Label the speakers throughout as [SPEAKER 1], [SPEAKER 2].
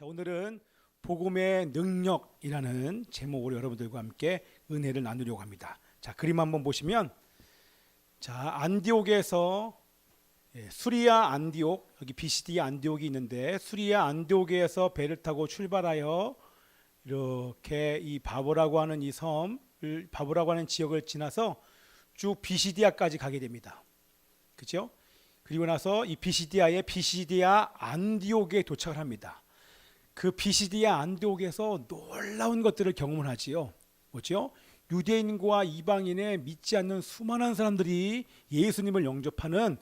[SPEAKER 1] 자, 오늘은 복음의 능력이라는 제목으로 여러분들과 함께 은혜를 나누려고 합니다. 자, 그림 한번 보시면, 자, 안디옥에서 수리아 안디옥, 여기 비시디아 안디옥이 있는데, 수리아 안디옥에서 배를 타고 출발하여 이렇게 이 바보라고 하는 이 섬을, 바보라고 하는 지역을 지나서 쭉 비시디아까지 가게 됩니다. 그렇죠? 그리고 나서 이 비시디아의 비시디아 안디옥에 도착을 합니다. 그 비시디아 안디옥에서 놀라운 것들을 경험을 하지요. 뭐죠? 유대인과 이방인의 믿지 않는 수많은 사람들이 예수님을 영접하는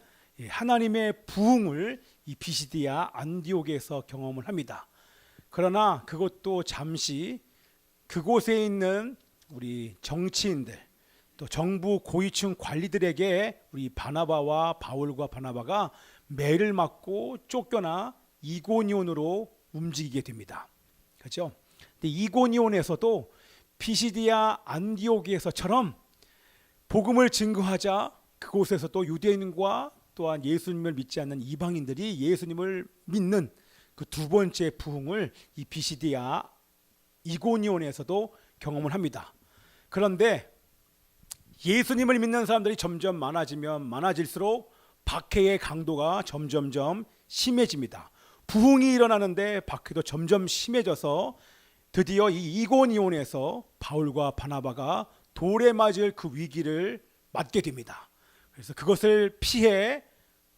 [SPEAKER 1] 하나님의 부흥을 이 비시디아 안디옥에서 경험을 합니다. 그러나 그것도 잠시 그곳에 있는 우리 정치인들, 또 정부 고위층 관리들에게 우리 바나바와 바울과 바나바가 매를 맞고 쫓겨나 이고니온으로 움직이게 됩니다. 그렇죠? 근데 이고니온에서도 피시디아 안디옥에서처럼 복음을 증거하자 그곳에서 또 유대인과 또한 예수님을 믿지 않는 이방인들이 예수님을 믿는 그 두 번째 부흥을 이 피시디아 이고니온에서도 경험을 합니다. 그런데 예수님을 믿는 사람들이 점점 많아지면 많아질수록 박해의 강도가 점점점 심해집니다. 부흥이 일어나는데 박해도 점점 심해져서 드디어 이 이고니온에서 바울과 바나바가 돌에 맞을 그 위기를 맞게 됩니다. 그래서 그것을 피해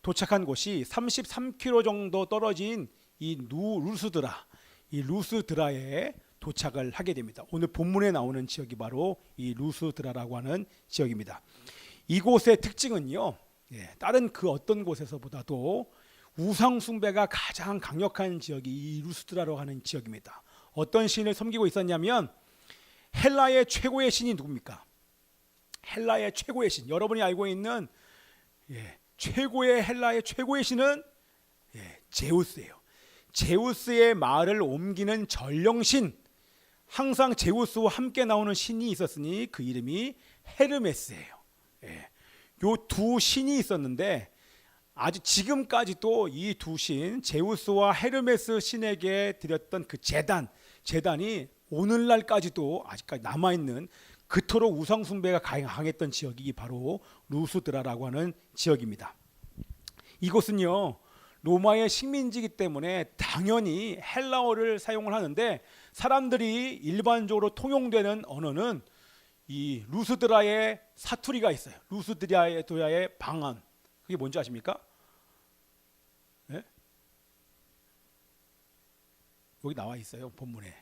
[SPEAKER 1] 도착한 곳이 33km 정도 떨어진 이 루스드라, 이 루스드라에 도착을 하게 됩니다. 오늘 본문에 나오는 지역이 바로 이 루스드라라고 하는 지역입니다. 이곳의 특징은요, 다른 그 어떤 곳에서보다도 우상 숭배가 가장 강력한 지역이 이 루스드라라고 하는 지역입니다. 어떤 신을 섬기고 있었냐면 헬라의 최고의 신이 누굽니까? 헬라의 최고의 신, 여러분이 알고 있는 최고의 헬라의 최고의 신은 제우스예요. 제우스의 말을 옮기는 전령신, 항상 제우스와 함께 나오는 신이 있었으니 그 이름이 헤르메스예요. 요 두 신이 있었는데 아주 지금까지도 이 두 신, 제우스와 헤르메스 신에게 드렸던 그 제단이 오늘날까지도 아직까지 남아있는, 그토록 우상 숭배가 강했던 지역이 바로 루스드라라고 하는 지역입니다. 이곳은요, 로마의 식민지이기 때문에 당연히 헬라어를 사용을 하는데 사람들이 일반적으로 통용되는 언어는 이 루스드라의 사투리가 있어요. 루스드라의 방언. 그게 뭔지 아십니까? 네? 여기 나와 있어요, 본문에.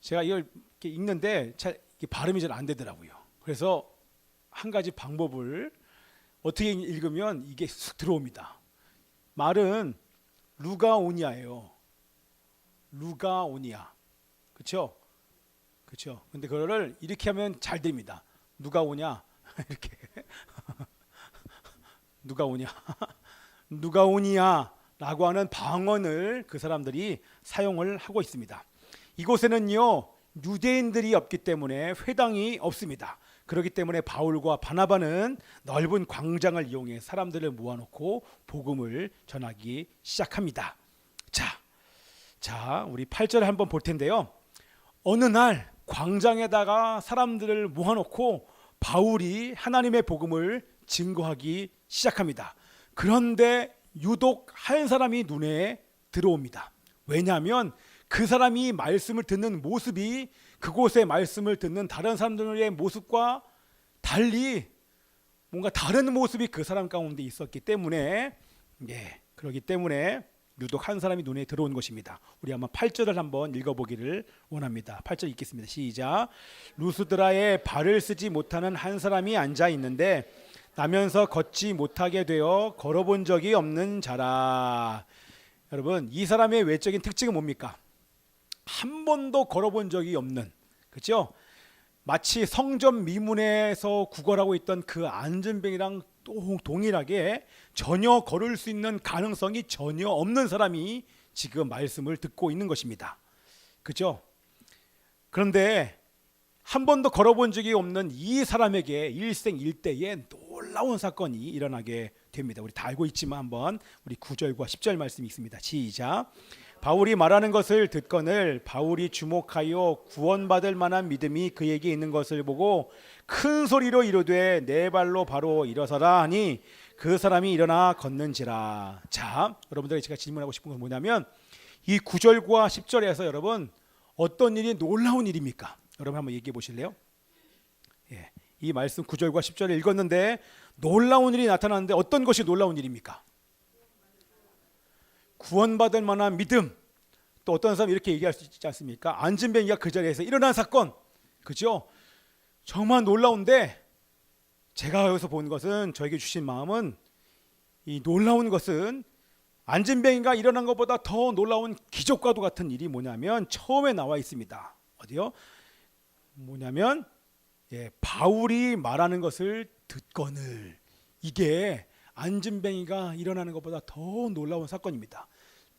[SPEAKER 1] 제가 이걸 이렇게 읽는데 이게 발음이 잘 안 되더라고요. 그래서 한 가지 방법을, 어떻게 읽으면 이게 쑥 들어옵니다. 말은 루가오니아예요. 루가오니아. 그렇죠? 그렇죠. 근데 그거를 이렇게 하면 잘 됩니다. 누가 오냐? 이렇게. 누가 오냐? 누가 오니야라고 하는 방언을 그 사람들이 사용을 하고 있습니다. 이곳에는요, 유대인들이 없기 때문에 회당이 없습니다. 그렇기 때문에 바울과 바나바는 넓은 광장을 이용해 사람들을 모아놓고 복음을 전하기 시작합니다. 자, 우리 8절을 한번 볼 텐데요. 어느 날 광장에다가 사람들을 모아놓고 바울이 하나님의 복음을 증거하기 시작합니다. 그런데 유독 한 사람이 눈에 들어옵니다. 왜냐하면 그 사람이 말씀을 듣는 모습이 그곳의 말씀을 듣는 다른 사람들의 모습과 달리 뭔가 다른 모습이 그 사람 가운데 있었기 때문에, 그렇기 때문에 유독 한 사람이 눈에 들어온 것입니다. 우리 한번 8절을 한번 읽어보기를 원합니다. 8절 읽겠습니다. 시작. 루스드라에 발을 쓰지 못하는 한 사람이 앉아 있는데 나면서 걷지 못하게 되어 걸어본 적이 없는 자라. 여러분, 이 사람의 외적인 특징은 뭡니까? 한 번도 걸어본 적이 없는, 그렇죠? 마치 성전 미문에서 구걸하고 있던 그 안전뱅이랑 동일하게 전혀 걸을 수 있는 가능성이 전혀 없는 사람이 지금 말씀을 듣고 있는 것입니다. 그렇죠? 그런데 한 번도 걸어본 적이 없는 이 사람에게 일생일대에 놀라운 사건이 일어나게 됩니다. 우리 다 알고 있지만 한번 우리 9절과 10절 말씀이 있습니다. 시작. 바울이 말하는 것을 듣거늘 바울이 주목하여 구원받을 만한 믿음이 그에게 있는 것을 보고 큰 소리로 이르되 내 발로 바로 일어서라 하니 그 사람이 일어나 걷는지라. 자, 여러분들에게 제가 질문하고 싶은 건 뭐냐면 이 9절과 10절에서 여러분 어떤 일이 놀라운 일입니까? 여러분 한번 얘기해 보실래요? 예, 이 말씀 9절과 10절을 읽었는데 놀라운 일이 나타나는데 어떤 것이 놀라운 일입니까? 구원받을 만한 믿음. 또 어떤 사람이 이렇게 얘기할 수 있지 않습니까? 안진뱅이가 그 자리에서 일어난 사건, 그죠? 정말 놀라운데 제가 여기서 본 것은, 저에게 주신 마음은, 이 놀라운 것은 안진뱅이가 일어난 것보다 더 놀라운 기적과도 같은 일이 뭐냐면 처음에 나와 있습니다. 어디요? 뭐냐면 바울이 말하는 것을 듣거늘, 이게 안진뱅이가 일어나는 것보다 더 놀라운 사건입니다.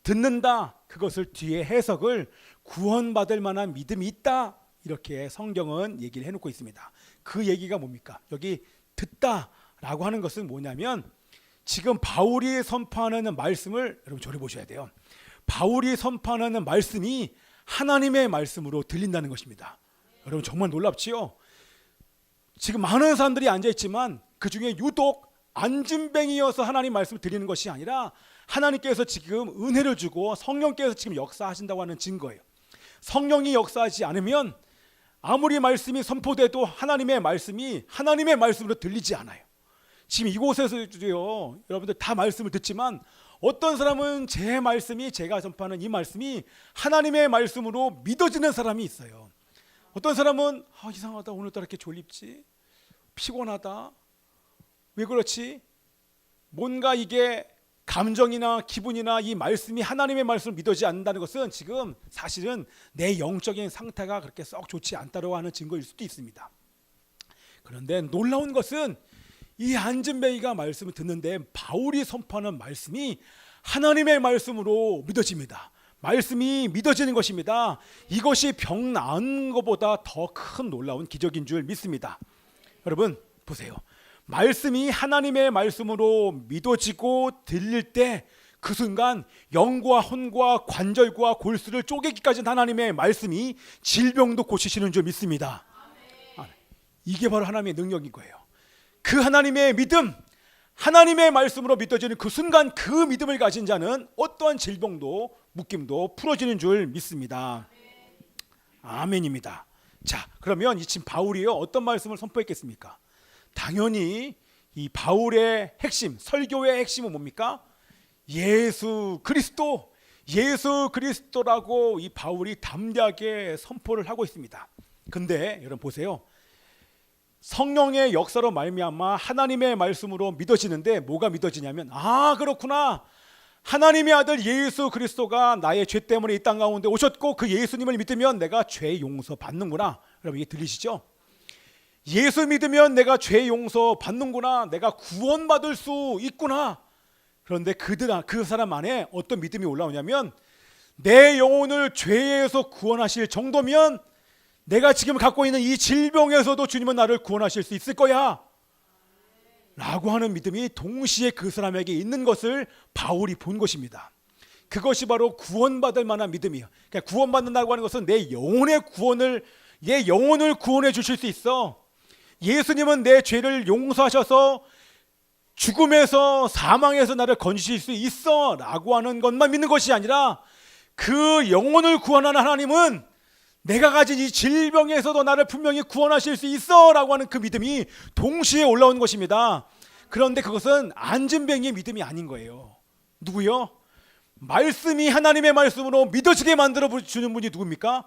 [SPEAKER 1] 듣는다, 그것을 뒤에 해석을 구원받을 만한 믿음이 있다, 이렇게 성경은 얘기를 해놓고 있습니다. 그 얘기가 뭡니까? 여기 듣다라고 하는 것은 뭐냐면 지금 바울이 선포하는 말씀을 여러분 저를 보셔야 돼요. 바울이 선포하는 말씀이 하나님의 말씀으로 들린다는 것입니다. 여러분 정말 놀랍지요? 지금 많은 사람들이 앉아있지만 그 중에 유독 안진뱅이여서 하나님 말씀을 드리는 것이 아니라 하나님께서 지금 은혜를 주고 성령께서 지금 역사하신다고 하는 증거예요. 성령이 역사하지 않으면 아무리 말씀이 선포돼도 하나님의 말씀이 하나님의 말씀으로 들리지 않아요. 지금 이곳에서도요, 여러분들 다 말씀을 듣지만 어떤 사람은 제 말씀이, 제가 전파하는 이 말씀이 하나님의 말씀으로 믿어지는 사람이 있어요. 어떤 사람은 이상하다, 오늘따라 이렇게 졸립지, 피곤하다, 왜 그렇지? 뭔가 이게 감정이나 기분이나 이 말씀이 하나님의 말씀을 믿어지지 않는다는 것은 지금 사실은 내 영적인 상태가 그렇게 썩 좋지 않다고 하는 증거일 수도 있습니다. 그런데 놀라운 것은 이 안진뱅이가 말씀을 듣는데 바울이 선포하는 말씀이 하나님의 말씀으로 믿어집니다. 말씀이 믿어지는 것입니다. 이것이 병 나은 것보다 더 큰 놀라운 기적인 줄 믿습니다. 여러분 보세요. 말씀이 하나님의 말씀으로 믿어지고 들릴 때 그 순간 영과 혼과 관절과 골수를 쪼개기까지 하나님의 말씀이 질병도 고치시는 줄 믿습니다. 이게 바로 하나님의 능력인 거예요. 그 하나님의 믿음, 하나님의 말씀으로 믿어지는 그 순간 그 믿음을 가진 자는 어떠한 질병도 묶임도 풀어지는 줄 믿습니다. 아멘입니다. 자, 그러면 지금 바울이요 어떤 말씀을 선포했겠습니까? 당연히 이 바울의 핵심, 설교의 핵심은 뭡니까? 예수 그리스도, 예수 그리스도라고 이 바울이 담대하게 선포를 하고 있습니다. 근데 여러분 보세요. 성령의 역사로 말미암아 하나님의 말씀으로 믿어지는데 뭐가 믿어지냐면 그렇구나, 하나님의 아들 예수 그리스도가 나의 죄 때문에 이 땅 가운데 오셨고 그 예수님을 믿으면 내가 죄 용서 받는구나. 여러분 이게 들리시죠? 예수 믿으면 내가 죄 용서 받는구나, 내가 구원받을 수 있구나. 그런데 그 사람 안에 어떤 믿음이 올라오냐면 내 영혼을 죄에서 구원하실 정도면 내가 지금 갖고 있는 이 질병에서도 주님은 나를 구원하실 수 있을 거야 라고 하는 믿음이 동시에 그 사람에게 있는 것을 바울이 본 것입니다. 그것이 바로 구원받을 만한 믿음이에요. 그러니까 구원받는다고 하는 것은 내 영혼의 구원을, 내 영혼을 구원해 주실 수 있어. 예수님은 내 죄를 용서하셔서 죽음에서, 사망에서 나를 건지실 수 있어 라고 하는 것만 믿는 것이 아니라 그 영혼을 구원하는 하나님은 내가 가진 이 질병에서도 나를 분명히 구원하실 수 있어 라고 하는 그 믿음이 동시에 올라오는 것입니다. 그런데 그것은 안진뱅이의 믿음이 아닌 거예요. 누구요? 말씀이 하나님의 말씀으로 믿어지게 만들어 주는 분이 누굽니까?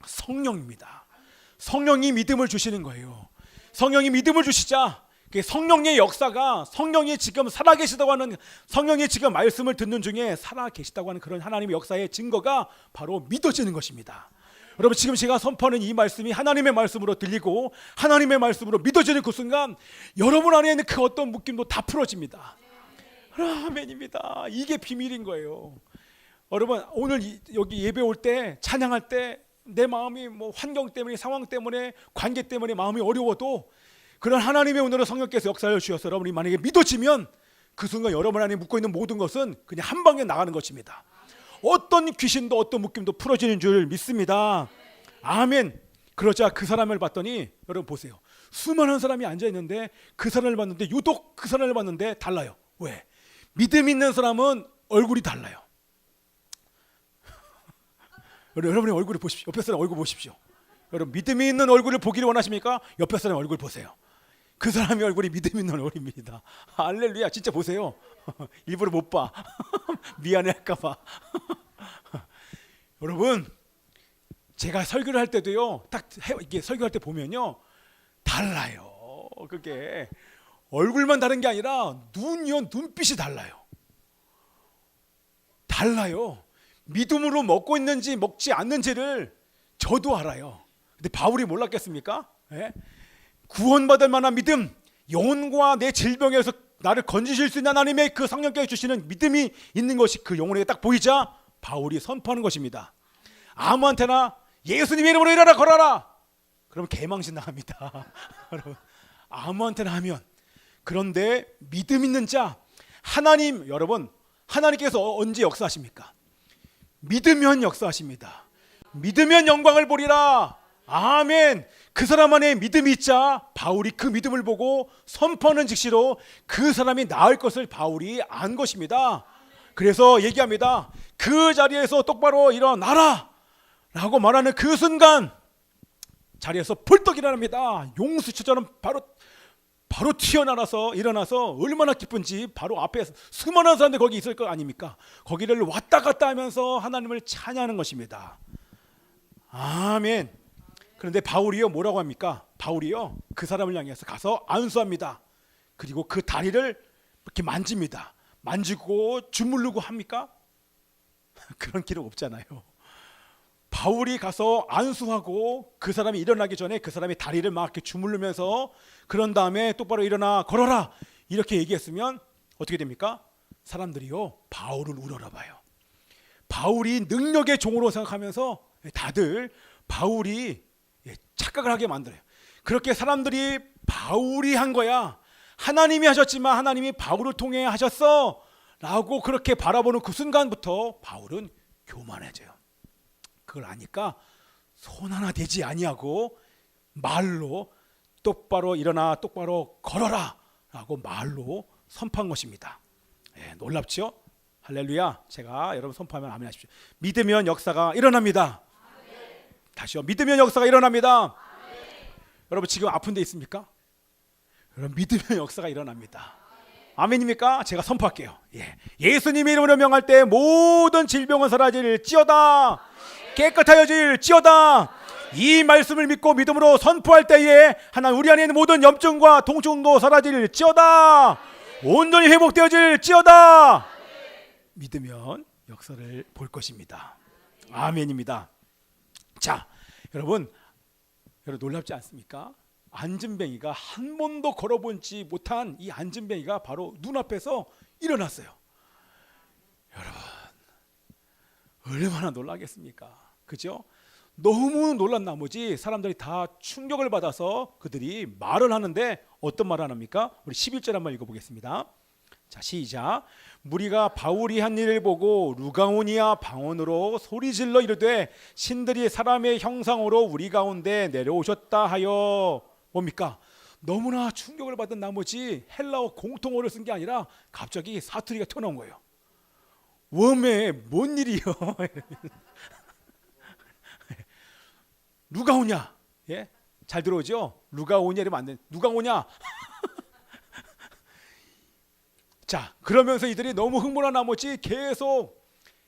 [SPEAKER 1] 성령입니다. 성령이 믿음을 주시는 거예요. 성령이 믿음을 주시자 성령의 역사가, 성령이 지금 살아계시다고 하는, 성령이 지금 말씀을 듣는 중에 살아계시다고 하는 그런 하나님의 역사의 증거가 바로 믿어지는 것입니다. 여러분 지금 제가 선포하는 이 말씀이 하나님의 말씀으로 들리고 하나님의 말씀으로 믿어지는 그 순간 여러분 안에 있는 그 어떤 묶임도 다 풀어집니다. 아멘입니다. 이게 비밀인 거예요. 여러분 오늘 여기 예배 올 때, 찬양할 때 내 마음이 뭐 환경 때문에, 상황 때문에, 관계 때문에 마음이 어려워도 그런 하나님의 오늘은 성령께서 역사를 주셔서 여러분이 만약에 믿어지면 그 순간 여러분 안에 묶고 있는 모든 것은 그냥 한 방에 나가는 것입니다. 어떤 귀신도 어떤 묶임도 풀어지는 줄 믿습니다. 아멘. 그러자 그 사람을 봤더니 여러분 보세요. 수많은 사람이 앉아 있는데 그 사람을 봤는데 유독 그 사람을 봤는데 달라요. 왜? 믿음 있는 사람은 얼굴이 달라요. 여러분의 얼굴을 보십시오. 옆에 사람 얼굴 보십시오. 여러분 믿음이 있는 얼굴을 보기를 원하십니까? 옆에 사람 얼굴 보세요. 그 사람의 얼굴이 믿음 있는 얼굴입니다. 할렐루야. 진짜 보세요. 일부러 못 봐. 미안해 할까 봐. 여러분 제가 설교를 할 때도요. 딱 이게 설교할 때 보면요. 달라요. 그게 얼굴만 다른 게 아니라 눈이요. 눈빛이 달라요. 달라요. 믿음으로 먹고 있는지 먹지 않는지를 저도 알아요. 근데 바울이 몰랐겠습니까? 예? 구원받을 만한 믿음, 영혼과 내 질병에서 나를 건지실 수 있는 하나님의 그 성령께 주시는 믿음이 있는 것이 그 영혼에게 딱 보이자 바울이 선포하는 것입니다. 아무한테나 예수님의 이름으로 일어나 걸어라. 그러면 개망신 나갑니다. 여러분 아무한테나 하면. 그런데 믿음 있는 자 하나님, 여러분 하나님께서 언제 역사하십니까? 믿으면 역사하십니다. 믿으면 영광을 보리라. 아멘. 그 사람 안에 믿음이 있자 바울이 그 믿음을 보고 선포하는 즉시로 그 사람이 나을 것을 바울이 안 것입니다. 그래서 얘기합니다. 그 자리에서 똑바로 일어나라 라고 말하는 그 순간 자리에서 벌떡 일어납니다. 용수처럼 바로 튀어나와서 일어나서 얼마나 기쁜지 바로 앞에 수많은 사람들이 거기 있을 거 아닙니까? 거기를 왔다 갔다 하면서 하나님을 찬양하는 것입니다. 아멘. 그런데 바울이요 뭐라고 합니까? 바울이요 그 사람을 향해서 가서 안수합니다. 그리고 그 다리를 이렇게 만집니다. 만지고 주물르고 합니까? 그런 기록 없잖아요. 바울이 가서 안수하고 그 사람이 일어나기 전에 그 사람이 다리를 막 이렇게 주물르면서 그런 다음에 똑바로 일어나 걸어라 이렇게 얘기했으면 어떻게 됩니까? 사람들이요 바울을 우러러봐요. 바울이 능력의 종으로 생각하면서 다들 바울이 착각을 하게 만들어요. 그렇게 사람들이 바울이 한 거야, 하나님이 하셨지만 하나님이 바울을 통해 하셨어 라고 그렇게 바라보는 그 순간부터 바울은 교만해져요. 그걸 아니까 손 하나 대지 아니하고 말로 똑바로 일어나 똑바로 걸어라 라고 말로 선포한 것입니다. 놀랍죠? 할렐루야. 제가 여러분 선포하면 아멘 하십시오. 믿으면 역사가 일어납니다. 다시요. 믿으면 역사가 일어납니다. 여러분 지금 아픈 데 있습니까? 여러분 믿으면 역사가 일어납니다. 아멘입니까? 제가 선포할게요. 예수님의 이름으로 명할 때 모든 질병은 사라질지어다. 깨끗하여질지어다. 이 말씀을 믿고 믿음으로 선포할 때에 하나님 우리 안에 있는 모든 염증과 통증도 사라질지어다. 온전히 회복되어질지어다. 믿으면 역사를 볼 것입니다. 아멘입니다. 자, 여러분 놀랍지 않습니까? 안진뱅이가 한 번도 걸어보지 못한 이 안진뱅이가 바로 눈앞에서 일어났어요. 여러분 얼마나 놀라겠습니까? 그죠? 너무 놀란 나머지 사람들이 다 충격을 받아서 그들이 말을 하는데 어떤 말을 합니까? 우리 11절 한번 읽어보겠습니다. 자, 시작. 무리가 바울이 한 일을 보고 루가오니아 방언으로 소리질러 이르되 신들이 사람의 형상으로 우리 가운데 내려오셨다 하여. 뭡니까? 너무나 충격을 받은 나머지 헬라어 공통어를 쓴 게 아니라 갑자기 사투리가 튀어나온 거예요. 웜에 뭔 일이요? 누가 오냐? 잘 들어오죠? 누가 오냐 이러면 안 돼. 누가 오냐? 자, 그러면서 이들이 너무 흥분한 나머지 계속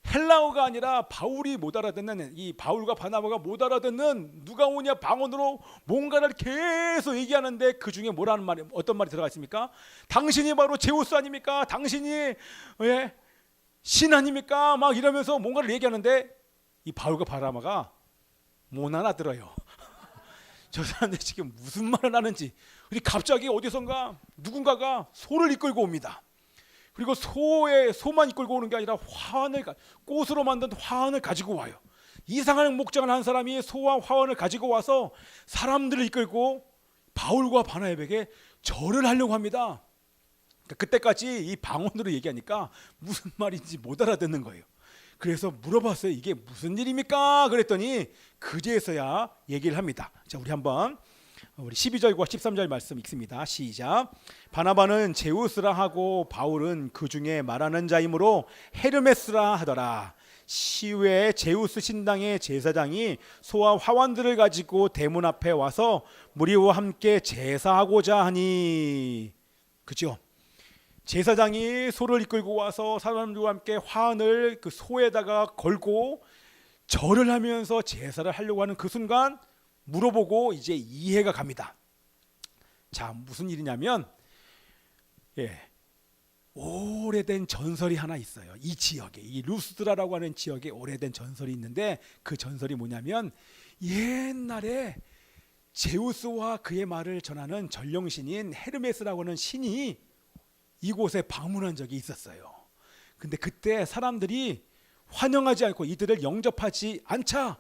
[SPEAKER 1] 헬라어가 아니라 바울이 못 알아듣는, 이 바울과 바나바가 못 알아듣는 누가 오냐 방언으로 뭔가를 계속 얘기하는데 그 중에 뭐라는 말이, 어떤 말이 들어가 있습니까? 당신이 바로 제우스 아닙니까? 당신이 신 아닙니까? 막 이러면서 뭔가를 얘기하는데 이 바울과 바나바가 못 알아들어요. 저 사람들이 지금 무슨 말을 하는지. 갑자기 어디선가 누군가가 소를 이끌고 옵니다. 그리고 소만 이끌고 오는 게 아니라 꽃으로 만든 화환을 가지고 와요. 이상한 목장을 한 사람이 소와 화환을 가지고 와서 사람들을 이끌고 바울과 바나바에게 절을 하려고 합니다. 그때까지 이 방언으로 얘기하니까 무슨 말인지 못 알아듣는 거예요. 그래서 물어봤어요. 이게 무슨 일입니까? 그랬더니 그제서야 얘기를 합니다. 자, 우리 한번 우리 12절과 13절 말씀 읽습니다. 시작. 바나바는 제우스라 하고 바울은 그 중에 말하는 자이므로 헤르메스라 하더라. 시외 제우스 신당의 제사장이 소와 화환들을 가지고 대문 앞에 와서 무리와 함께 제사하고자 하니, 그죠? 제사장이 소를 이끌고 와서 사람들과 함께 화환을 그 소에다가 걸고 절을 하면서 제사를 하려고 하는 그 순간 물어보고 이제 이해가 갑니다. 자, 무슨 일이냐면 오래된 전설이 하나 있어요. 이 지역에, 이 루스드라라고 하는 지역에 오래된 전설이 있는데, 그 전설이 뭐냐면 옛날에 제우스와 그의 말을 전하는 전령신인 헤르메스라고 하는 신이 이곳에 방문한 적이 있었어요. 근데 그때 사람들이 환영하지 않고 이들을 영접하지 않자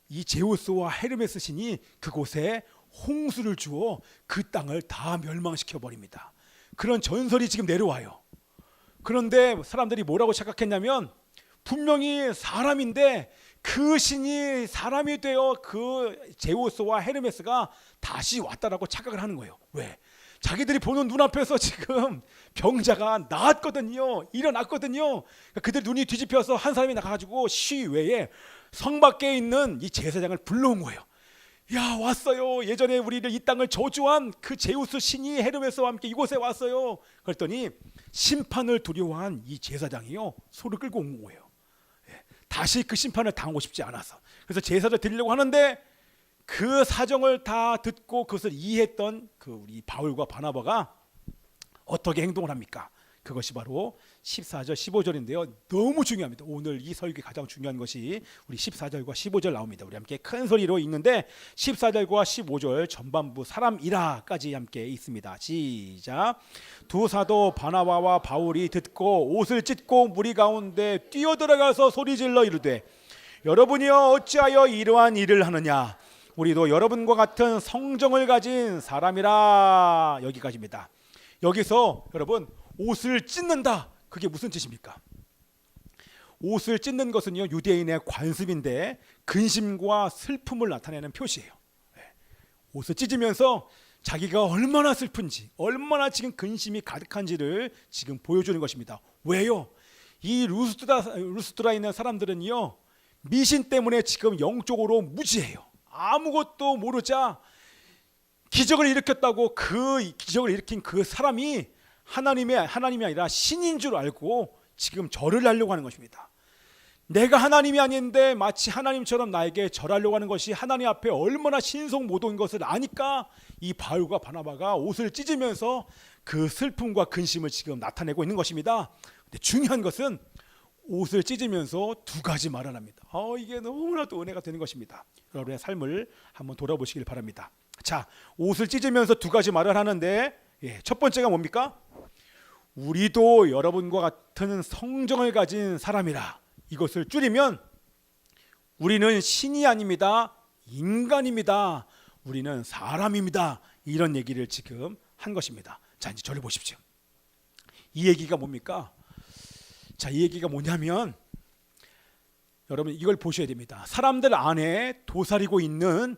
[SPEAKER 1] 이 제우스와 헤르메스 신이 그곳에 홍수를 주어 그 땅을 다 멸망시켜 버립니다. 그런 전설이 지금 내려와요. 그런데 사람들이 뭐라고 착각했냐면 분명히 사람인데 그 신이 사람이 되어 그 제우스와 헤르메스가 다시 왔다라고 착각을 하는 거예요. 왜? 자기들이 보는 눈앞에서 지금 병자가 나았거든요. 일어났거든요. 그들 눈이 뒤집혀서 한 사람이 나가가지고 시외에 성 밖에 있는 이 제사장을 불러온 거예요. 야, 왔어요. 예전에 우리를 이 땅을 저주한 그 제우스 신이 헤르메스와 함께 이곳에 왔어요. 그랬더니 심판을 두려워한 이 제사장이요, 소를 끌고 온 거예요. 다시 그 심판을 당하고 싶지 않아서. 그래서 제사를 드리려고 하는데 그 사정을 다 듣고 그것을 이해했던 그 우리 바울과 바나바가 어떻게 행동을 합니까? 그것이 바로 14절 15절인데요. 너무 중요합니다. 오늘 이 설교에 가장 중요한 것이 우리 14절과 15절 나옵니다. 우리 함께 큰 소리로 읽는데 14절과 15절 전반부 사람이라까지 함께 있습니다. 시작. 두 사도 바나바와 바울이 듣고 옷을 찢고 무리 가운데 뛰어들어가서 소리질러 이르되 여러분이여 어찌하여 이러한 일을 하느냐? 우리도 여러분과 같은 성정을 가진 사람이라. 여기까지입니다. 여기서 여러분 옷을 찢는다. 그게 무슨 뜻입니까? 옷을 찢는 것은요, 유대인의 관습인데 근심과 슬픔을 나타내는 표시예요. 옷을 찢으면서 자기가 얼마나 슬픈지, 얼마나 지금 근심이 가득한지를 지금 보여주는 것입니다. 왜요? 이 루스드라에 있는 사람들은요, 미신 때문에 지금 영적으로 무지해요. 아무것도 모르자 기적을 일으켰다고 그 기적을 일으킨 그 사람이 하나님이 아니라 신인 줄 알고 지금 절을 하려고 하는 것입니다. 내가 하나님이 아닌데 마치 하나님처럼 나에게 절하려고 하는 것이 하나님 앞에 얼마나 신성모독인 것을 아니까 이 바울과 바나바가 옷을 찢으면서 그 슬픔과 근심을 지금 나타내고 있는 것입니다. 근데 중요한 것은 옷을 찢으면서 두 가지 말을 합니다. 이게 너무나도 은혜가 되는 것입니다. 여러분의 삶을 한번 돌아보시길 바랍니다. 자, 옷을 찢으면서 두 가지 말을 하는데 첫 번째가 뭡니까? 우리도 여러분과 같은 성정을 가진 사람이라. 이것을 줄이면 우리는 신이 아닙니다. 인간입니다. 우리는 사람입니다. 이런 얘기를 지금 한 것입니다. 자, 이제 저를 보십시오. 이 얘기가 뭡니까? 자, 이 얘기가 뭐냐면 여러분 이걸 보셔야 됩니다. 사람들 안에 도사리고 있는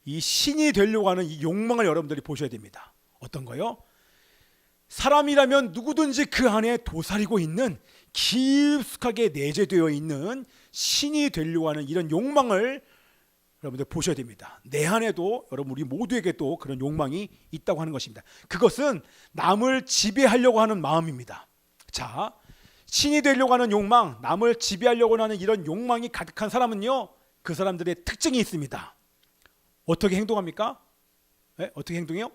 [SPEAKER 1] 이 신이 되려고 하는 이 욕망을 여러분들이 보셔야 됩니다. 어떤 거요? 사람이라면 누구든지 그 안에 도사리고 있는 깊숙하게 내재되어 있는 신이 되려고 하는 이런 욕망을 여러분들 보셔야 됩니다. 내 안에도 여러분 우리 모두에게도 그런 욕망이 있다고 하는 것입니다. 그것은 남을 지배하려고 하는 마음입니다. 자, 신이 되려고 하는 욕망, 남을 지배하려고 하는 이런 욕망이 가득한 사람은요, 그 사람들의 특징이 있습니다. 어떻게 행동합니까? 어떻게 행동해요?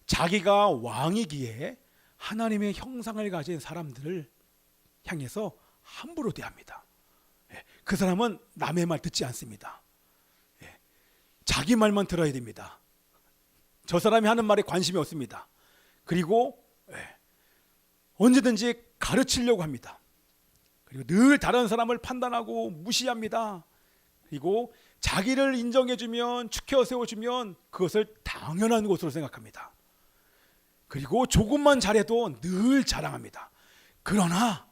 [SPEAKER 1] 자기가 왕이기에 하나님의 형상을 가진 사람들을 향해서 함부로 대합니다. 그 사람은 남의 말 듣지 않습니다. 자기 말만 들어야 됩니다. 저 사람이 하는 말에 관심이 없습니다. 그리고 언제든지 가르치려고 합니다. 그리고 늘 다른 사람을 판단하고 무시합니다. 그리고 자기를 인정해주면, 축혀 세워주면 그것을 당연한 것으로 생각합니다. 그리고 조금만 잘해도 늘 자랑합니다. 그러나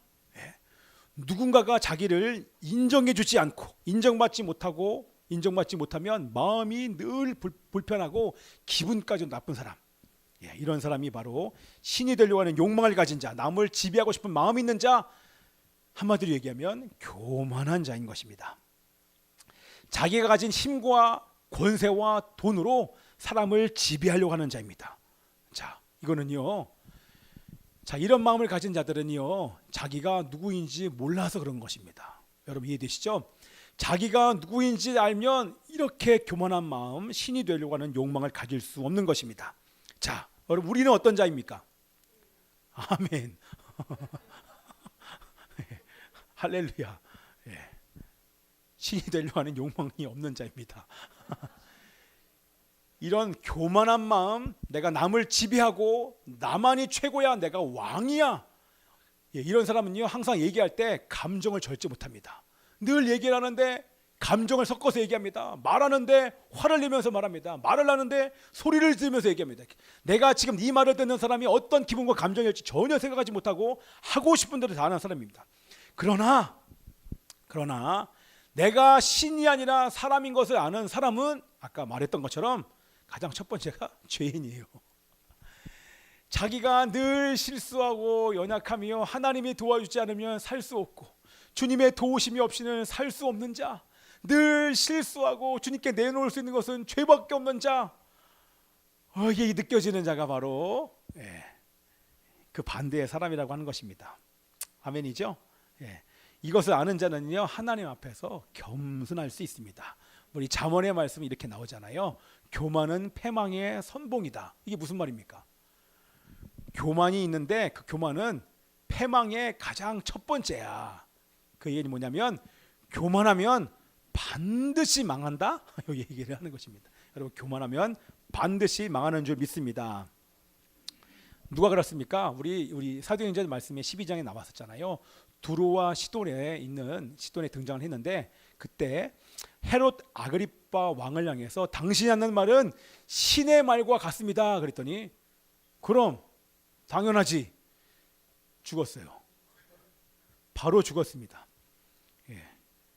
[SPEAKER 1] 누군가가 자기를 인정해주지 않고 인정받지 못하면 마음이 늘 불편하고 기분까지 나쁜 사람, 이런 사람이 바로 신이 되려고 하는 욕망을 가진 자, 남을 지배하고 싶은 마음이 있는 자, 한마디로 얘기하면 교만한 자인 것입니다. 자기가 가진 힘과 권세와 돈으로 사람을 지배하려고 하는 자입니다. 자, 이거는요, 이런 마음을 가진 자들은요, 자기가 누구인지 몰라서 그런 것입니다. 여러분 이해되시죠? 자기가 누구인지 알면 이렇게 교만한 마음, 신이 되려고 하는 욕망을 가질 수 없는 것입니다. 자, 여러분 우리는 어떤 자입니까? 아멘. 할렐루야. 신이 되려고 하는 욕망이 없는 자입니다. 이런 교만한 마음, 내가 남을 지배하고 나만이 최고야, 내가 왕이야, 이런 사람은요 항상 얘기할 때 감정을 절제 못합니다. 늘 얘기를 하는데 감정을 섞어서 얘기합니다. 말하는데 화를 내면서 말합니다. 말을 하는데 소리를 지르면서 얘기합니다. 내가 지금 이 말을 듣는 사람이 어떤 기분과 감정일지 전혀 생각하지 못하고 하고 싶은 대로 다 하는 사람입니다. 그러나 내가 신이 아니라 사람인 것을 아는 사람은 아까 말했던 것처럼 가장 첫 번째가 죄인이에요. 자기가 늘 실수하고 연약하며 하나님이 도와주지 않으면 살 수 없고 주님의 도우심이 없이는 살 수 없는 자, 늘 실수하고 주님께 내놓을 수 있는 것은 죄밖에 없는 자, 이게 느껴지는 자가 바로 그 반대의 사람이라고 하는 것입니다. 아멘이죠? 이것을 아는 자는요 하나님 앞에서 겸손할 수 있습니다. 우리 잠언의 말씀이 이렇게 나오잖아요. 교만은 패망의 선봉이다. 이게 무슨 말입니까? 교만이 있는데 그 교만은 패망의 가장 첫 번째야. 그 얘기는 뭐냐면 교만하면 반드시 망한다. 이 얘기를 하는 것입니다. 여러분 교만하면 반드시 망하는 줄 믿습니다. 누가 그렇습니까? 우리 사도행전 말씀에 12장에 나왔었잖아요. 두로와 시돈에 등장을 했는데 그때 헤롯 아그리빠 왕을 향해서 당신이 하는 말은 신의 말과 같습니다. 그랬더니 그럼 당연하지. 죽었어요. 바로 죽었습니다.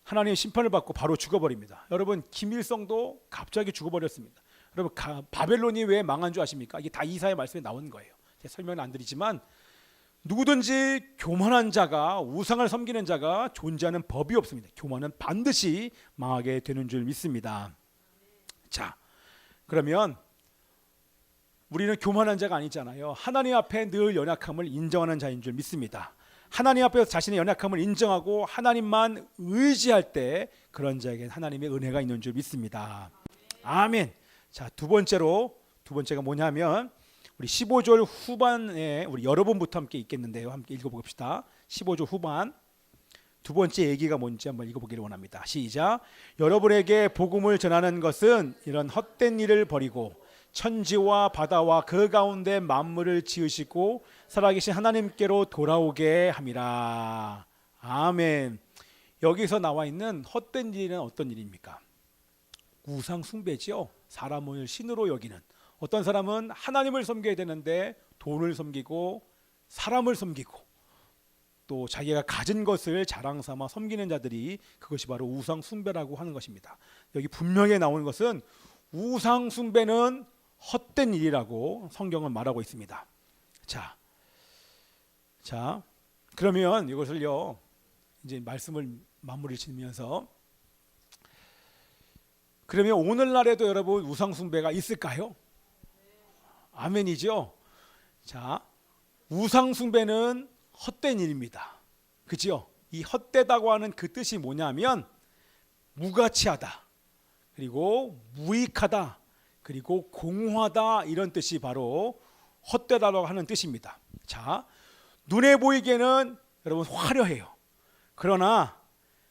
[SPEAKER 1] 하나님의 심판을 받고 바로 죽어버립니다. 여러분 김일성도 갑자기 죽어버렸습니다. 여러분 바벨론이 왜 망한 줄 아십니까? 이게 다 이사야 말씀에 나온 거예요. 제가 설명은 안 드리지만 누구든지 교만한 자가, 우상을 섬기는 자가 존재하는 법이 없습니다. 교만은 반드시 망하게 되는 줄 믿습니다. 자, 그러면 우리는 교만한 자가 아니잖아요. 하나님 앞에 늘 연약함을 인정하는 자인 줄 믿습니다. 하나님 앞에서 자신의 연약함을 인정하고 하나님만 의지할 때 그런 자에게 하나님의 은혜가 있는 줄 믿습니다. 아멘. 자, 두 번째가 뭐냐면 우리 15절 후반에 우리 여러분부터 함께 읽겠는데요. 함께 읽어봅시다. 15절 후반 두 번째 얘기가 뭔지 한번 읽어보기를 원합니다. 시작. 여러분에게 복음을 전하는 것은 이런 헛된 일을 버리고 천지와 바다와 그 가운데 만물을 지으시고 살아계신 하나님께로 돌아오게 함이라. 아멘. 여기서 나와 있는 헛된 일은 어떤 일입니까? 우상 숭배지요. 사람을 신으로 여기는. 어떤 사람은 하나님을 섬겨야 되는데 돈을 섬기고 사람을 섬기고 또 자기가 가진 것을 자랑 삼아 섬기는 자들이 그것이 바로 우상 숭배라고 하는 것입니다. 여기 분명히 나오는 것은 우상 숭배는 헛된 일이라고 성경은 말하고 있습니다. 자, 그러면 이것을요 이제 말씀을 마무리 짓면서 그러면 오늘날에도 여러분 우상 숭배가 있을까요? 아멘이죠. 자, 우상 숭배는 헛된 일입니다. 그죠? 이 헛되다고 하는 그 뜻이 뭐냐면 무가치하다, 그리고 무익하다, 그리고 공허하다, 이런 뜻이 바로 헛되다라고 하는 뜻입니다. 자, 눈에 보이기에는 여러분 화려해요. 그러나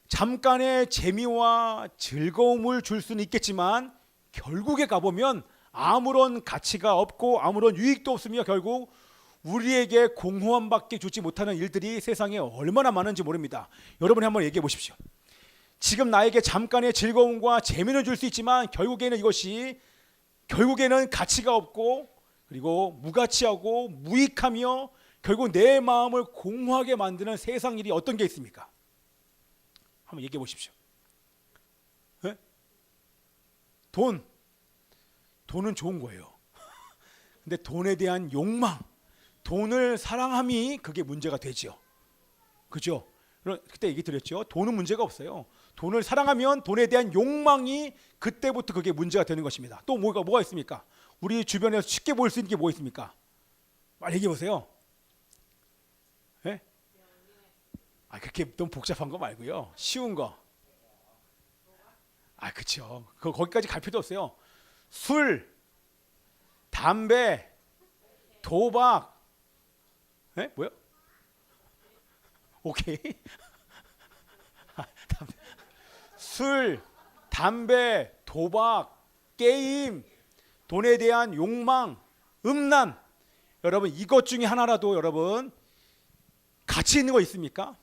[SPEAKER 1] 잠깐의 재미와 즐거움을 줄 수는 있겠지만 결국에 가보면 아무런 가치가 없고 아무런 유익도 없으며 결국 우리에게 공허함밖에 주지 못하는 일들이 세상에 얼마나 많은지 모릅니다. 여러분이 한번 얘기해 보십시오. 지금 나에게 잠깐의 즐거움과 재미를 줄 수 있지만 결국에는 이것이 가치가 없고 그리고 무가치하고 무익하며 결국 내 마음을 공허하게 만드는 세상 일이 어떤 게 있습니까? 한번 얘기해 보십시오. 네? 돈은 좋은 거예요. 근데 돈에 대한 욕망, 돈을 사랑함이 그게 문제가 되죠. 그죠? 그때 얘기 드렸죠. 돈은 문제가 없어요. 돈을 사랑하면 돈에 대한 욕망이 그때부터 그게 문제가 되는 것입니다. 또 뭐가 있습니까? 우리 주변에서 쉽게 보일 수 있는 게 뭐 있습니까? 빨리 얘기해 보세요. 네? 그렇게 너무 복잡한 거 말고요. 쉬운 거. 그렇죠. 거기까지 갈 필요도 없어요. 술, 담배, 도박, 뭐요? 오케이. 술, 담배, 도박, 게임, 돈에 대한 욕망, 음란. 여러분 이것 중에 하나라도 여러분 가치 있는 거 있습니까?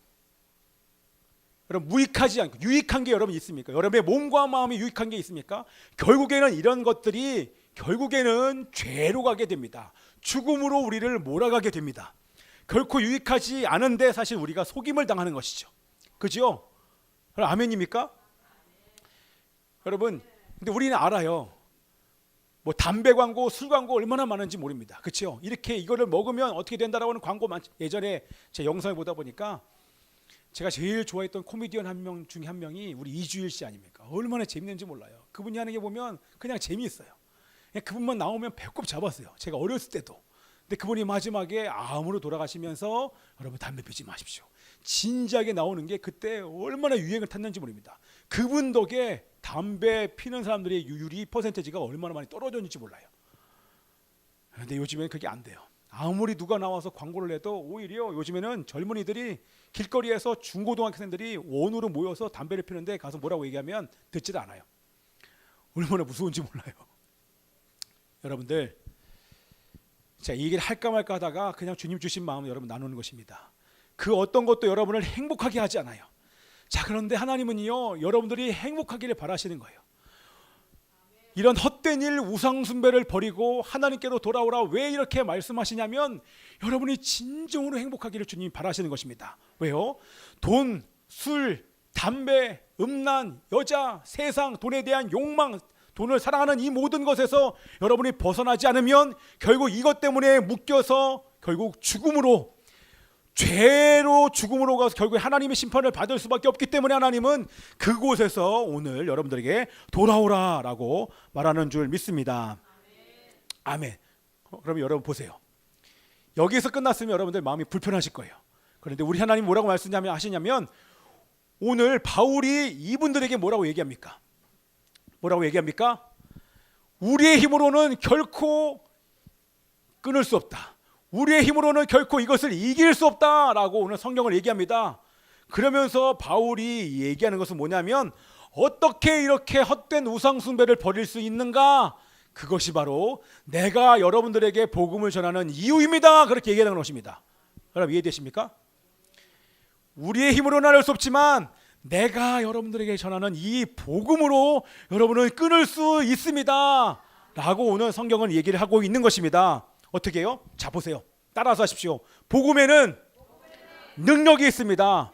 [SPEAKER 1] 여러분 무익하지 않고 유익한 게 여러분 있습니까? 여러분의 몸과 마음이 유익한 게 있습니까? 결국에는 이런 것들이 결국에는 죄로 가게 됩니다. 죽음으로 우리를 몰아가게 됩니다. 결코 유익하지 않은데 사실 우리가 속임을 당하는 것이죠. 그죠? 아멘입니까? 여러분 근데 우리는 알아요. 뭐 담배 광고, 술 광고 얼마나 많은지 모릅니다. 그렇죠? 이렇게 이거를 먹으면 어떻게 된다라고 하는 광고 예전에 제 영상을 보다 보니까 제가 제일 좋아했던 코미디언 한 명 중에 한 명이 우리 이주일 씨 아닙니까? 얼마나 재밌는지 몰라요. 그분이 하는 게 보면 그냥 재미있어요. 그분만 나오면 배꼽 잡았어요. 제가 어렸을 때도. 근데 그분이 마지막에 암으로 돌아가시면서 여러분 담배 피우지 마십시오. 진지하게 나오는 게 그때 얼마나 유행을 탔는지 모릅니다. 그분 덕에 담배 피는 사람들의 유율이 퍼센테이지가 얼마나 많이 떨어졌는지 몰라요. 그런데 요즘에는 그게 안 돼요. 아무리 누가 나와서 광고를 해도 오히려 요즘에는 젊은이들이 길거리에서 중고등학생들이 원으로 모여서 담배를 피는데 가서 뭐라고 얘기하면 듣지도 않아요. 얼마나 무서운지 몰라요. 여러분들 자, 이 얘기를 할까 말까 하다가 그냥 주님 주신 마음을 여러분 나누는 것입니다. 그 어떤 것도 여러분을 행복하게 하지 않아요. 자, 그런데 하나님은요 여러분들이 행복하기를 바라시는 거예요. 이런 헛된 일 우상 숭배를 버리고 하나님께로 돌아오라 왜 이렇게 말씀하시냐면 여러분이 진정으로 행복하기를 주님이 바라시는 것입니다. 왜요? 돈, 술, 담배, 음란, 여자, 세상, 돈에 대한 욕망, 돈을 사랑하는 이 모든 것에서 여러분이 벗어나지 않으면 결국 이것 때문에 묶여서 결국 죄로 죽음으로 가서 결국 하나님의 심판을 받을 수밖에 없기 때문에 하나님은 그곳에서 오늘 여러분들에게 돌아오라라고 말하는 줄 믿습니다. 아멘. 그럼 여러분 보세요. 여기서 끝났으면 여러분들 마음이 불편하실 거예요. 그런데 우리 하나님 뭐라고 말씀하시냐면 오늘 바울이 이분들에게 뭐라고 얘기합니까? 뭐라고 얘기합니까? 우리의 힘으로는 결코 끊을 수 없다. 우리의 힘으로는 결코 이것을 이길 수 없다라고 오늘 성경을 얘기합니다. 그러면서 바울이 얘기하는 것은 뭐냐면 어떻게 이렇게 헛된 우상 숭배를 버릴 수 있는가? 그것이 바로 내가 여러분들에게 복음을 전하는 이유입니다. 그렇게 얘기하는 것입니다. 여러분 이해되십니까? 우리의 힘으로는 할 수 없지만 내가 여러분들에게 전하는 이 복음으로 여러분을 끊을 수 있습니다 라고 오늘 성경은 얘기를 하고 있는 것입니다. 어떻게 해요? 자 보세요. 따라서 하십시오. 복음에는 능력이 있습니다.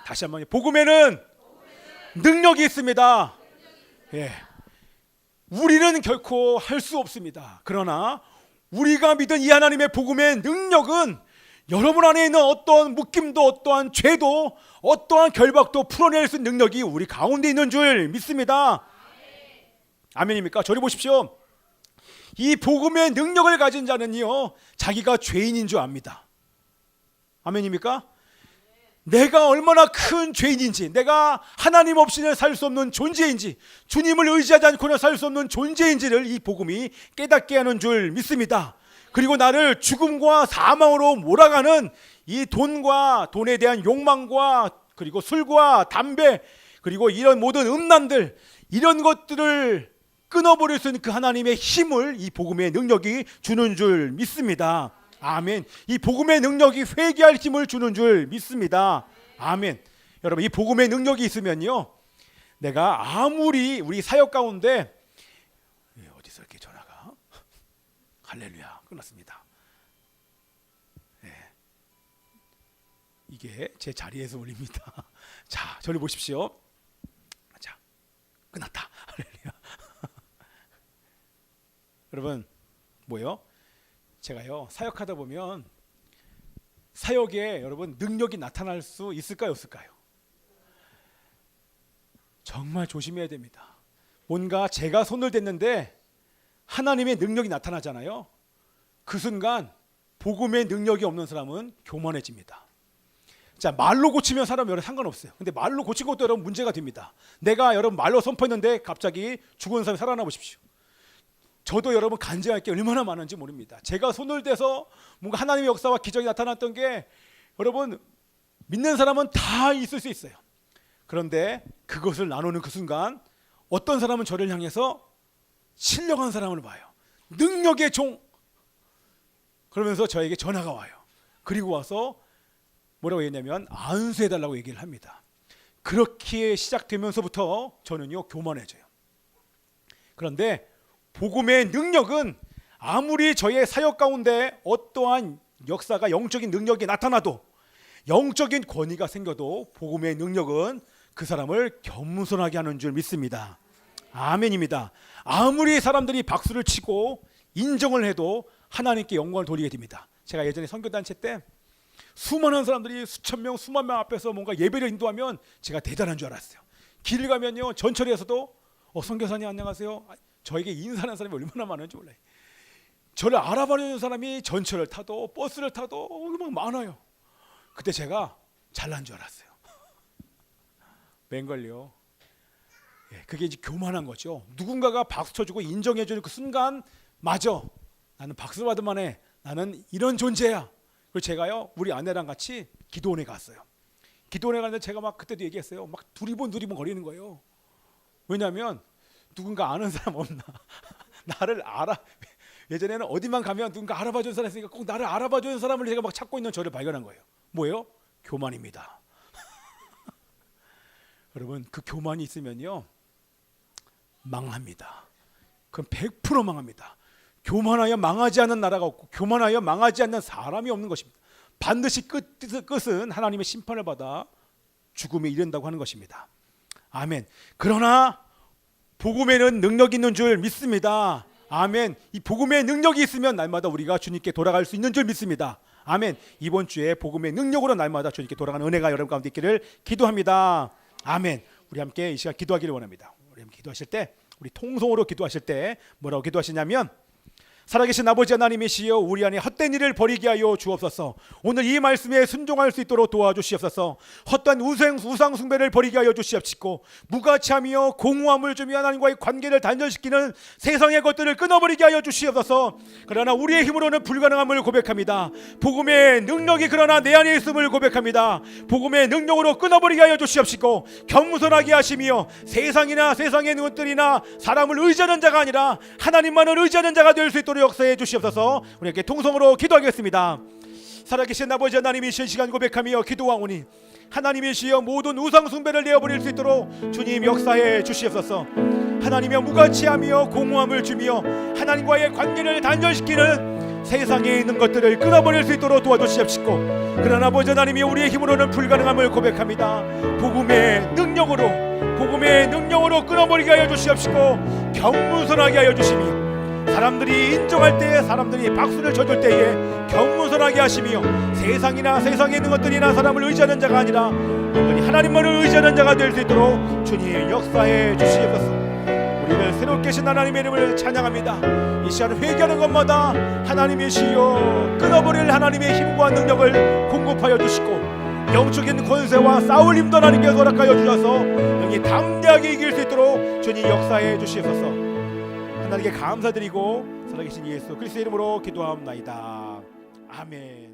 [SPEAKER 1] 다시 한번 복음에는 능력이 있습니다. 예. 우리는 결코 할 수 없습니다. 그러나 우리가 믿은 이 하나님의 복음의 능력은 여러분 안에 있는 어떠한 묶임도 어떠한 죄도 어떠한 결박도 풀어낼 수 있는 능력이 우리 가운데 있는 줄 믿습니다. 아멘입니까? 저리 보십시오. 이 복음의 능력을 가진 자는요 자기가 죄인인 줄 압니다. 아멘입니까? 내가 얼마나 큰 죄인인지, 내가 하나님 없이는 살 수 없는 존재인지, 주님을 의지하지 않고는 살 수 없는 존재인지를 이 복음이 깨닫게 하는 줄 믿습니다. 그리고 나를 죽음과 사망으로 몰아가는 이 돈과 돈에 대한 욕망과 그리고 술과 담배 그리고 이런 모든 음란들 이런 것들을 끊어버릴 수 있는 그 하나님의 힘을 이 복음의 능력이 주는 줄 믿습니다. 아멘. 이 복음의 능력이 회개할 힘을 주는 줄 믿습니다. 아멘. 여러분 이 복음의 능력이 있으면요 내가 아무리 우리 사역 가운데 어디서 이렇게 전화가 할렐루야 끝났습니다. 네. 이게 제 자리에서 울립니다. 자, 저를 보십시오. 자, 끝났다. 할렐루야. 여러분, 뭐예요? 제가요, 사역하다 보면 사역에 여러분 능력이 나타날 수 있을까요, 없을까요? 정말 조심해야 됩니다. 뭔가 제가 손을 댔는데 하나님의 능력이 나타나잖아요. 그 순간 복음의 능력이 없는 사람은 교만해집니다. 자, 말로 고치면 사람 여러분 상관없어요. 근데 말로 고친 것도 여러분 문제가 됩니다. 내가 여러분 말로 선포했는데 갑자기 죽은 사람이 살아나 보십시오. 저도 여러분 간증할 게 얼마나 많은지 모릅니다. 제가 손을 대서 뭔가 하나님의 역사와 기적이 나타났던 게 여러분 믿는 사람은 다 있을 수 있어요. 그런데 그것을 나누는 그 순간 어떤 사람은 저를 향해서 신령한 사람을 봐요. 능력의 종. 그러면서 저에게 전화가 와요. 그리고 와서 뭐라고 얘기냐면 안수해달라고 얘기를 합니다. 그렇게 시작되면서부터 저는요 교만해져요. 그런데 복음의 능력은 아무리 저의 사역 가운데 어떠한 역사가 영적인 능력이 나타나도 영적인 권위가 생겨도 복음의 능력은 그 사람을 겸손하게 하는 줄 믿습니다. 아멘입니다. 아무리 사람들이 박수를 치고 인정을 해도 하나님께 영광을 돌리게 됩니다. 제가 예전에 선교단체 때 수많은 사람들이 수천 명, 수만 명 앞에서 뭔가 예배를 인도하면 제가 대단한 줄 알았어요. 길을 가면요 전철에서도 선교사님 안녕하세요. 저에게 인사하는 사람이 얼마나 많은지 몰라요. 저를 알아봐주는 사람이 전철을 타도 버스를 타도 막 많아요. 그때 제가 잘난 줄 알았어요. 맹걸요. 그게 이제 교만한 거죠. 누군가가 박수 쳐주고 인정해주는 그 순간 맞아. 나는 박수 받을 만해. 나는 이런 존재야. 그래서 제가요 우리 아내랑 같이 기도원에 갔어요. 기도원에 갔는데 제가 막 그때도 얘기했어요. 막 두리번 거리는 거예요. 왜냐하면 누군가 아는 사람 없나? 나를 알아. 예전에는 어디만 가면 누군가 알아봐주는 사람이 있으니까 꼭 나를 알아봐주는 사람을 제가 막 찾고 있는 저를 발견한 거예요. 뭐예요? 교만입니다. 여러분 그 교만이 있으면요 망합니다. 그럼 100% 망합니다. 교만하여 망하지 않는 나라가 없고 교만하여 망하지 않는 사람이 없는 것입니다. 반드시 끝은 하나님의 심판을 받아 죽음에 이른다고 하는 것입니다. 아멘. 그러나 복음에는 능력이 있는 줄 믿습니다. 아멘. 이 복음의 능력이 있으면 날마다 우리가 주님께 돌아갈 수 있는 줄 믿습니다. 아멘. 이번 주에 복음의 능력으로 날마다 주님께 돌아가는 은혜가 여러분 가운데 있기를 기도합니다. 아멘. 우리 함께 이 시간 기도하기를 원합니다. 우리 함께 기도하실 때 우리 통성으로 기도하실 때 뭐라고 기도하시냐면 살아계신 아버지 하나님이시여 우리 안에 헛된 일을 버리게 하여 주옵소서. 오늘 이 말씀에 순종할 수 있도록 도와주시옵소서. 헛된 우상 숭배를 버리게 하여 주시옵시고 무가치하며 공허함을 주며 하나님과의 관계를 단절시키는 세상의 것들을 끊어버리게 하여 주시옵소서. 그러나 우리의 힘으로는 불가능함을 고백합니다. 복음의 능력이 그러나 내 안에 있음을 고백합니다. 복음의 능력으로 끊어버리게 하여 주시옵시고 겸손하게 하시며 세상이나 세상의 것들이나 사람을 의지하는 자가 아니라 하나님만을 의지하는 자가 될 수 있도록 역사해 주시옵소서. 우리에게 통성으로 기도하겠습니다. 살아계신 아버지 하나님이신 시간 고백하며 기도하오니 하나님이시여 모든 우상 숭배를 내어버릴 수 있도록 주님 역사해 주시옵소서. 하나님의 무가치하며 공허함을 주며 하나님과의 관계를 단절시키는 세상에 있는 것들을 끊어버릴 수 있도록 도와주시옵시고 그러나 아버지 하나님이 우리의 힘으로는 불가능함을 고백합니다. 복음의 능력으로 끊어버리게 하여 주시옵시고 겸손하게 하여 주시며 사람들이 인정할 때 사람들이 박수를 쳐줄 때에 겸손하게 하시며 세상이나 세상에 있는 것들이나 사람을 의지하는 자가 아니라 온전히 하나님만을 의지하는 자가 될 수 있도록 주님 역사해 주시옵소서. 우리를 새롭게 하신 하나님의 이름을 찬양합니다. 이 시간 회개하는 것마다 하나님이시여 끊어버릴 하나님의 힘과 능력을 공급하여 주시고 영적인 권세와 싸울 힘도 하나님께서 허락하여 주셔서 영이 담대하게 이길 수 있도록 주님 역사해 주시옵소서. 하나님께 감사드리고 살아계신 예수 그리스도의 이름으로 기도하옵나이다. 아멘.